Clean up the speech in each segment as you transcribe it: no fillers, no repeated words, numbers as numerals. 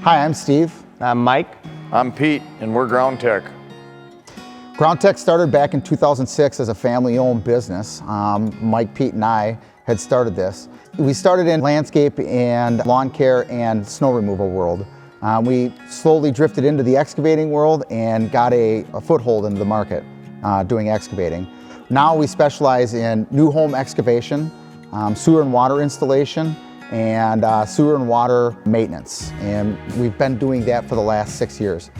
Hi, I'm Steve. I'm Mike. I'm Pete, and we're GroundTech. GroundTech started back in 2006 as a family-owned business. Mike, Pete, and I had started this. We started in landscape and lawn care and snow removal world. We slowly drifted into the excavating world and got a foothold into the market doing excavating. Now we specialize in new home excavation, sewer and water installation, and sewer and water maintenance. And we've been doing that for the last 6 years.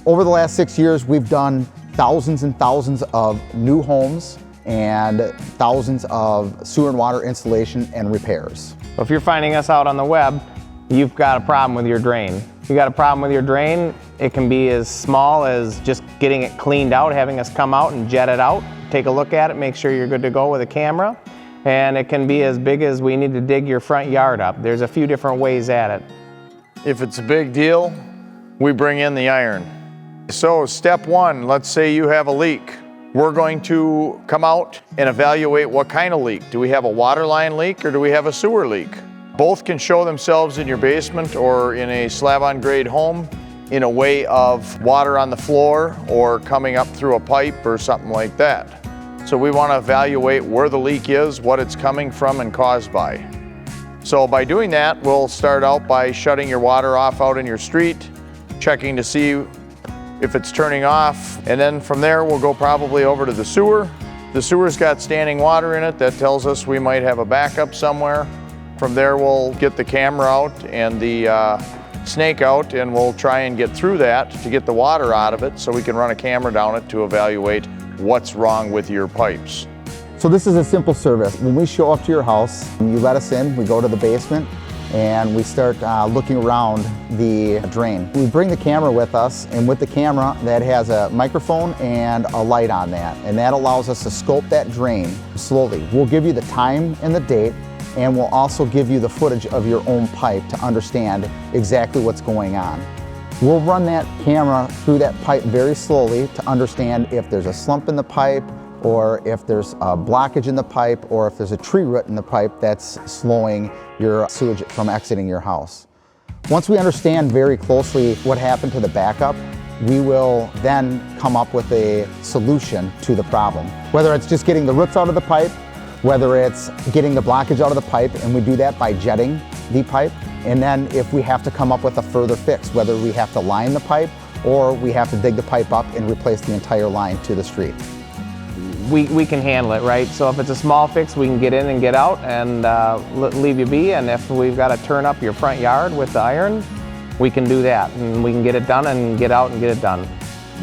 Over the last 6 years, we've done thousands and thousands of new homes and thousands of sewer and water installation and repairs. So if you're finding us out on the web, you've got a problem with your drain. If you got a problem with your drain, it can be as small as just getting it cleaned out, having us come out and jet it out, take a look at it, make sure you're good to go with a camera. And it can be as big as we need to dig your front yard up. There's a few different ways at it. If it's a big deal, we bring in the iron. So step one, let's say you have a leak. We're going to come out and evaluate what kind of leak. Do we have a water line leak or do we have a sewer leak? Both can show themselves in your basement or in a slab-on-grade home in a way of water on the floor or coming up through a pipe or something like that. So we want to evaluate where the leak is, what it's coming from and caused by. So by doing that, we'll start out by shutting your water off out in your street, checking to see if it's turning off, and then from there we'll go probably over to the sewer. The sewer's got standing water in it. That tells us we might have a backup somewhere. From there we'll get the camera out and the snake out, and we'll try and get through that to get the water out of it so we can run a camera down it to evaluate what's wrong with your pipes. So this is a simple service. When we show up to your house, you let us in, we go to the basement, and we start looking around the drain. We bring the camera with us, and with the camera that has a microphone and a light on that, and that allows us to scope that drain slowly. We'll give you the time and the date, and we'll also give you the footage of your own pipe to understand exactly what's going on. We'll run that camera through that pipe very slowly to understand if there's a slump in the pipe, or if there's a blockage in the pipe, or if there's a tree root in the pipe that's slowing your sewage from exiting your house. Once we understand very closely what happened to the backup, we will then come up with a solution to the problem. Whether it's just getting the roots out of the pipe, whether it's getting the blockage out of the pipe, and we do that by jetting the pipe, and then if we have to come up with a further fix, whether we have to line the pipe or we have to dig the pipe up and replace the entire line to the street. We can handle it, right? So if it's a small fix, we can get in and get out and leave you be. And if we've got to turn up your front yard with the iron, we can do that. And we can get it done and get out and get it done.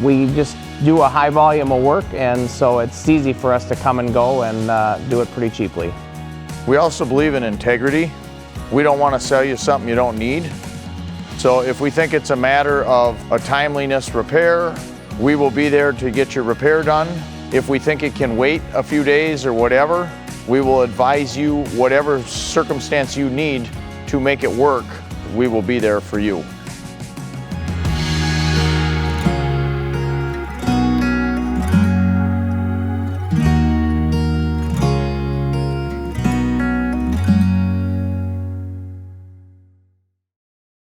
We just do a high volume of work, and so it's easy for us to come and go and do it pretty cheaply. We also believe in integrity. We don't want to sell you something you don't need. So if we think it's a matter of a timeliness repair, we will be there to get your repair done. If we think it can wait a few days or whatever, we will advise you whatever circumstance you need to make it work. We will be there for you.